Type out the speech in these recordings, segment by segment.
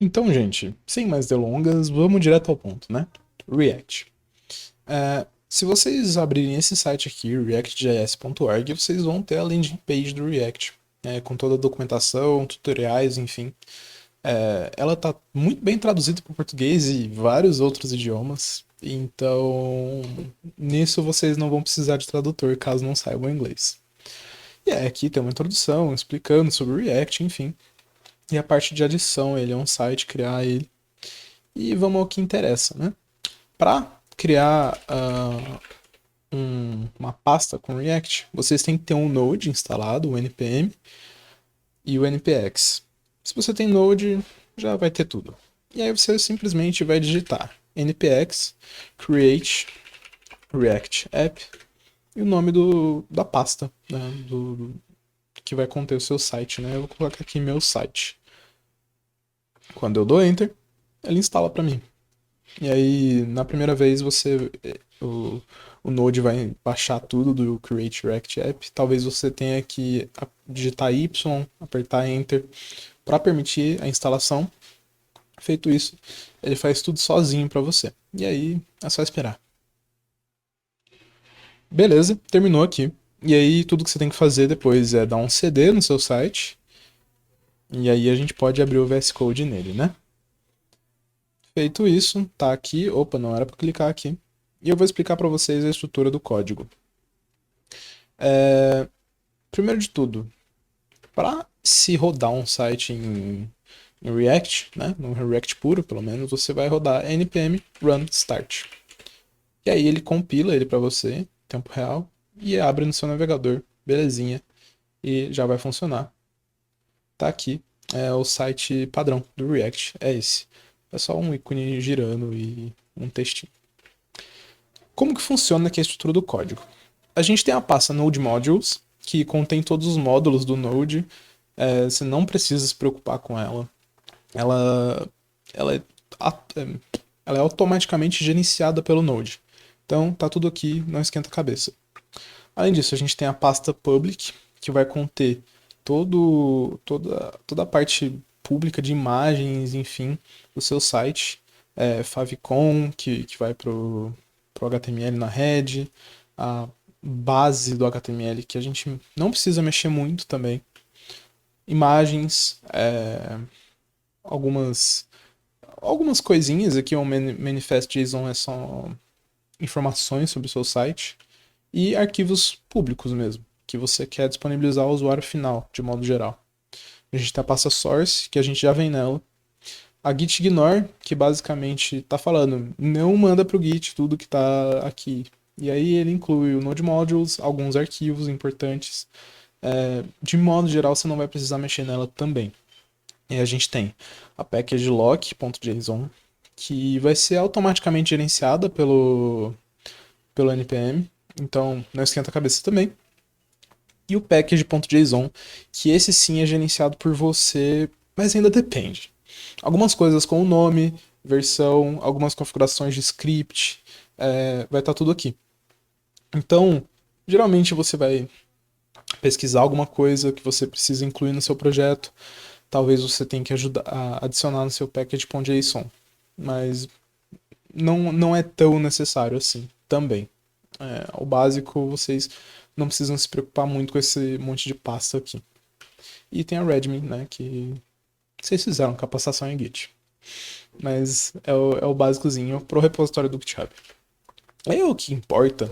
Então, gente, sem mais delongas, vamos direto ao ponto, né? React. Se vocês abrirem esse site aqui, reactjs.org, vocês vão ter a landing page do React, com toda a documentação, tutoriais, enfim. Ela está muito bem traduzida para o português e vários outros idiomas, então nisso vocês não vão precisar de tradutor caso não saibam inglês. E aqui tem uma introdução explicando sobre o React, enfim. E a parte de adição, ele é um site, criar ele. E vamos ao que interessa, né? Para criar uma pasta com React, vocês têm que ter um Node instalado, o npm e o npx. Se você tem Node, já vai ter tudo. E aí você simplesmente vai digitar npx create react app e o nome da pasta, né, que vai conter o seu site, né? Eu vou colocar aqui meu site. Quando eu dou enter, ele instala para mim. E aí, na primeira vez, o Node vai baixar tudo do Create React App. Talvez você tenha que digitar Y, apertar Enter para permitir a instalação. Feito isso, ele faz tudo sozinho para você. E aí, é só esperar. Beleza, terminou aqui. E aí, tudo que você tem que fazer depois é dar um CD no seu site. E aí a gente pode abrir o VS Code nele, né? Feito isso, tá aqui. Opa, não era para clicar aqui. E eu vou explicar para vocês a estrutura do código. Primeiro de tudo, para se rodar um site em React, né, no React puro, pelo menos, você vai rodar npm run start. E aí ele compila ele para você, em tempo real, e abre no seu navegador, belezinha, e já vai funcionar. Tá aqui, é o site padrão do React, é esse. É só um ícone girando e um textinho. Como que funciona aqui a estrutura do código? A gente tem a pasta Node Modules, que contém todos os módulos do Node. Você não precisa se preocupar com ela. Ela, ela, é, ela é automaticamente gerenciada pelo Node. Então tá tudo aqui, não esquenta a cabeça. Além disso, a gente tem a pasta Public, que vai conter toda a parte pública de imagens, enfim, do seu site. Favicon, que vai pro HTML na head, a base do HTML, que a gente não precisa mexer muito também. Imagens, algumas coisinhas aqui, o manifest.json é só informações sobre o seu site e arquivos públicos mesmo, que você quer disponibilizar ao usuário final, de modo geral. A gente tem a pasta source, que a gente já vem nela. A git ignore, que basicamente está falando, não manda para o git tudo que está aqui. E aí ele inclui o Node Modules, alguns arquivos importantes. De modo geral, você não vai precisar mexer nela também. E a gente tem a package lock.json, que vai ser automaticamente gerenciada pelo npm, então não esquenta a cabeça também. E o package.json, que esse sim é gerenciado por você, mas ainda depende. Algumas coisas com o nome, versão, algumas configurações de script, vai estar tudo aqui. Então, geralmente você vai pesquisar alguma coisa que você precisa incluir no seu projeto. Talvez você tenha que ajudar a adicionar no seu package.json. Mas não é tão necessário assim também. O básico, vocês não precisam se preocupar muito com esse monte de pasta aqui. E tem a readme, né, que vocês fizeram capacitação em Git. Mas é o básicozinho pro repositório do GitHub. Aí o que importa,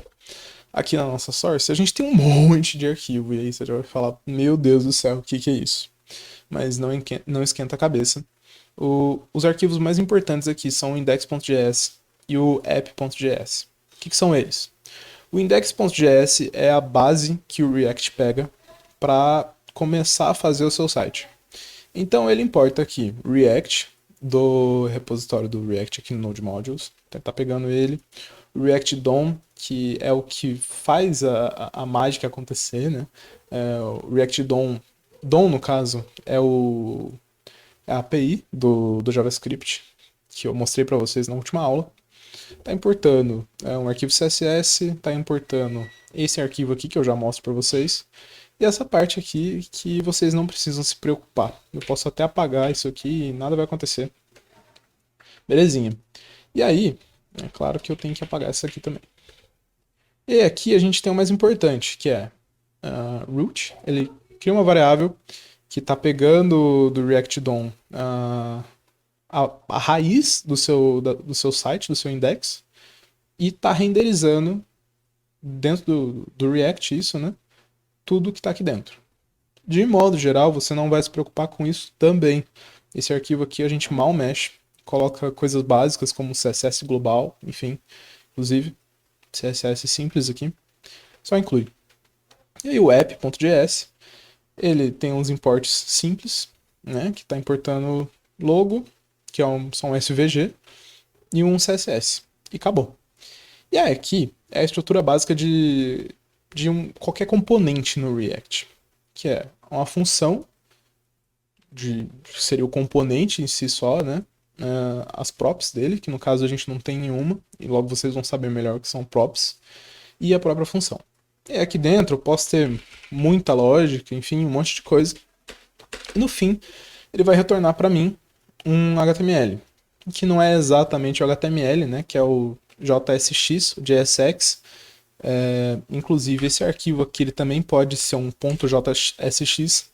aqui na nossa source, a gente tem um monte de arquivo, e aí você já vai falar, meu Deus do céu, o que é isso? Mas não esquenta a cabeça. Os arquivos mais importantes aqui são o index.js e o app.js. O que são eles? O index.js é a base que o React pega para começar a fazer o seu site. Então ele importa aqui React do repositório do React aqui no Node Modules. Então tá pegando ele. O React DOM, que é o que faz a mágica acontecer, né? O React DOM no caso, é a API do JavaScript, que eu mostrei para vocês na última aula. Tá importando um arquivo CSS, tá importando esse arquivo aqui que eu já mostro para vocês. E essa parte aqui que vocês não precisam se preocupar. Eu posso até apagar isso aqui e nada vai acontecer. Belezinha. E aí, é claro que eu tenho que apagar essa aqui também. E aqui a gente tem o mais importante, que é root. Ele cria uma variável que está pegando do React DOM a raiz do seu site, do seu index, e está renderizando dentro do React isso, né? Tudo que está aqui dentro. De modo geral, você não vai se preocupar com isso também. Esse arquivo aqui a gente mal mexe, coloca coisas básicas como CSS global, enfim, inclusive CSS simples aqui, só inclui. E aí o app.js, ele tem uns imports simples, né, que está importando logo, que são um SVG, e um CSS. E acabou. E aí aqui é a estrutura básica de qualquer componente no React, que é uma função, seria o componente em si só, né? As props dele, que no caso a gente não tem nenhuma, e logo vocês vão saber melhor o que são props, e a própria função. E aqui dentro eu posso ter muita lógica, enfim, um monte de coisa. E no fim, ele vai retornar para mim um HTML, que não é exatamente o HTML, né? Que é o JSX, o JSX. Inclusive, esse arquivo aqui ele também pode ser um .jsx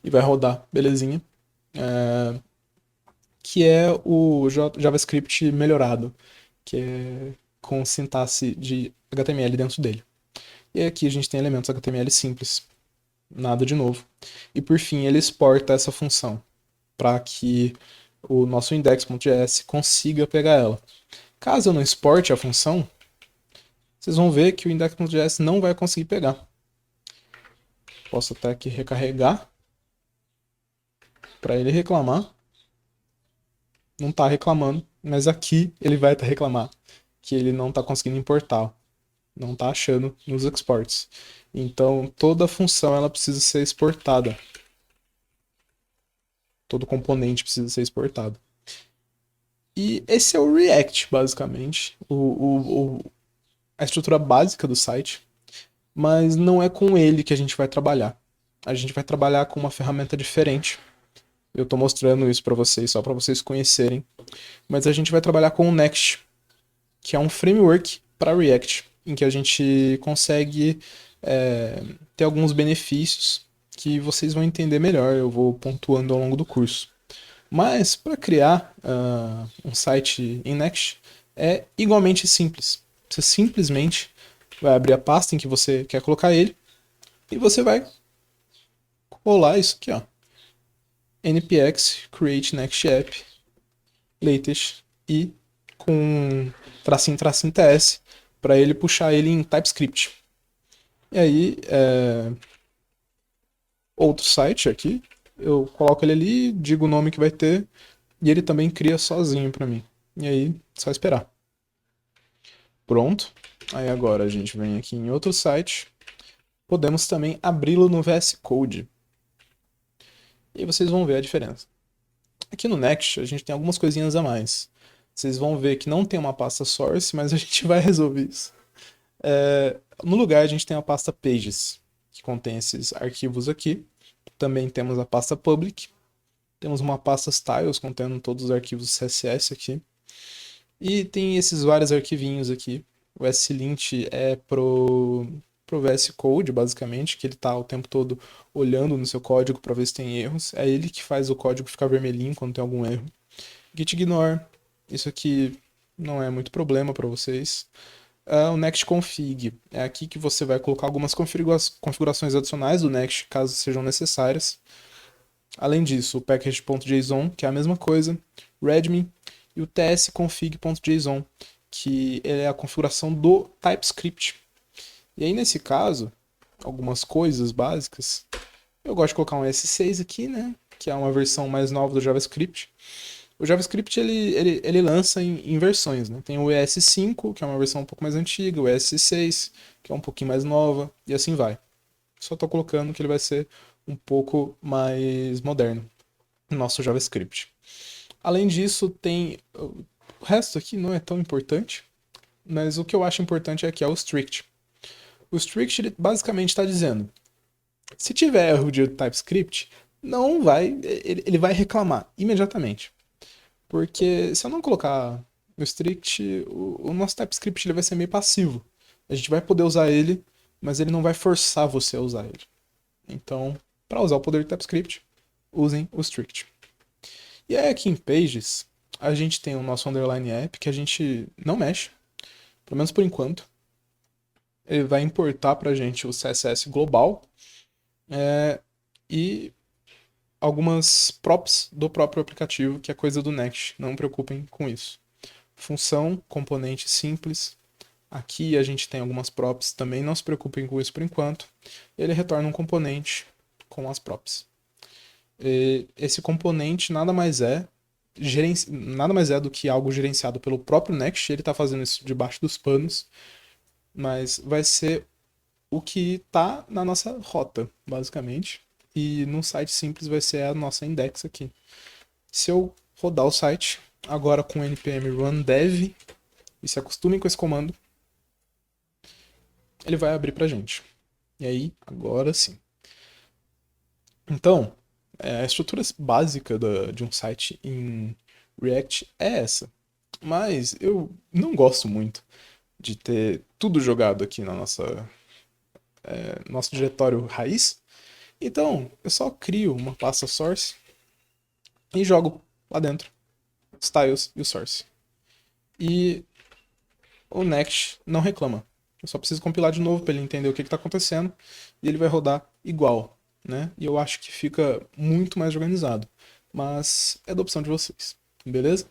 e vai rodar, belezinha. Que é o JavaScript melhorado, que é com sintaxe de HTML dentro dele. E aqui a gente tem elementos HTML simples, nada de novo. E por fim, ele exporta essa função para que o nosso index.js consiga pegar ela. Caso eu não exporte a função, vocês vão ver que o index.js não vai conseguir pegar. Posso até aqui recarregar para ele reclamar. Não está reclamando, mas aqui ele vai reclamar que ele não está conseguindo importar, não está achando nos exports. Então toda função ela precisa ser exportada. Todo componente precisa ser exportado. E esse é o React, basicamente, a estrutura básica do site, mas não é com ele que a gente vai trabalhar. A gente vai trabalhar com uma ferramenta diferente. Eu estou mostrando isso para vocês, só para vocês conhecerem. Mas a gente vai trabalhar com o Next, que é um framework para React, em que a gente consegue ter alguns benefícios que vocês vão entender melhor, eu vou pontuando ao longo do curso. Mas para criar um site em Next é igualmente simples. Você simplesmente vai abrir a pasta em que você quer colocar ele e você vai colar isso aqui, ó. npx create next app latest e com tracinho ts para ele puxar ele em TypeScript. E aí, outro site aqui, eu coloco ele ali, digo o nome que vai ter e ele também cria sozinho para mim. E aí, só esperar. Pronto. Aí agora a gente vem aqui em outro site. Podemos também abri-lo no VS Code. E aí vocês vão ver a diferença. Aqui no Next a gente tem algumas coisinhas a mais. Vocês vão ver que não tem uma pasta source, mas a gente vai resolver isso. No lugar a gente tem a pasta pages, que contém esses arquivos aqui. Também temos a pasta public. Temos uma pasta styles contendo todos os arquivos CSS aqui. E tem esses vários arquivinhos aqui. O slint é pro VS Code, basicamente, que ele está o tempo todo olhando no seu código para ver se tem erros. É ele que faz o código ficar vermelhinho quando tem algum erro. Gitignore, isso aqui não é muito problema para vocês. O Next Config, é aqui que você vai colocar algumas configurações adicionais do Next, caso sejam necessárias. Além disso, o package.json, que é a mesma coisa, readme, e o tsconfig.json, que é a configuração do TypeScript. E aí, nesse caso, algumas coisas básicas, eu gosto de colocar um S6 aqui, né, que é uma versão mais nova do JavaScript. O JavaScript ele lança em versões, né? Tem o ES5, que é uma versão um pouco mais antiga, o ES6, que é um pouquinho mais nova, e assim vai. Só estou colocando que ele vai ser um pouco mais moderno, no nosso JavaScript. Além disso, tem. O resto aqui não é tão importante, mas o que eu acho importante é que é o strict. O strict ele basicamente está dizendo: se tiver erro de TypeScript, não vai, ele vai reclamar imediatamente. Porque se eu não colocar o strict, o nosso TypeScript ele vai ser meio passivo. A gente vai poder usar ele, mas ele não vai forçar você a usar ele. Então, para usar o poder do TypeScript, usem o strict. E aí aqui em Pages, a gente tem o nosso underline app que a gente não mexe, pelo menos por enquanto. Ele vai importar para a gente o CSS global e algumas props do próprio aplicativo, que é coisa do Next. Não preocupem com isso. Função, componente simples. Aqui a gente tem algumas props, também não se preocupem com isso por enquanto. Ele retorna um componente com as props. Esse componente nada mais é do que algo gerenciado pelo próprio Next. Ele está fazendo isso debaixo dos panos, mas vai ser o que está na nossa rota, basicamente. E num site simples vai ser a nossa index aqui. Se eu rodar o site, agora com npm run dev, e se acostumem com esse comando, ele vai abrir pra gente. E aí, agora sim. Então, a estrutura básica de um site em React é essa. Mas eu não gosto muito de ter tudo jogado aqui na nosso diretório raiz. Então, eu só crio uma pasta source e jogo lá dentro styles e o source. E o Next não reclama. Eu só preciso compilar de novo para ele entender o que está acontecendo e ele vai rodar igual, né? E eu acho que fica muito mais organizado. Mas é da opção de vocês, beleza?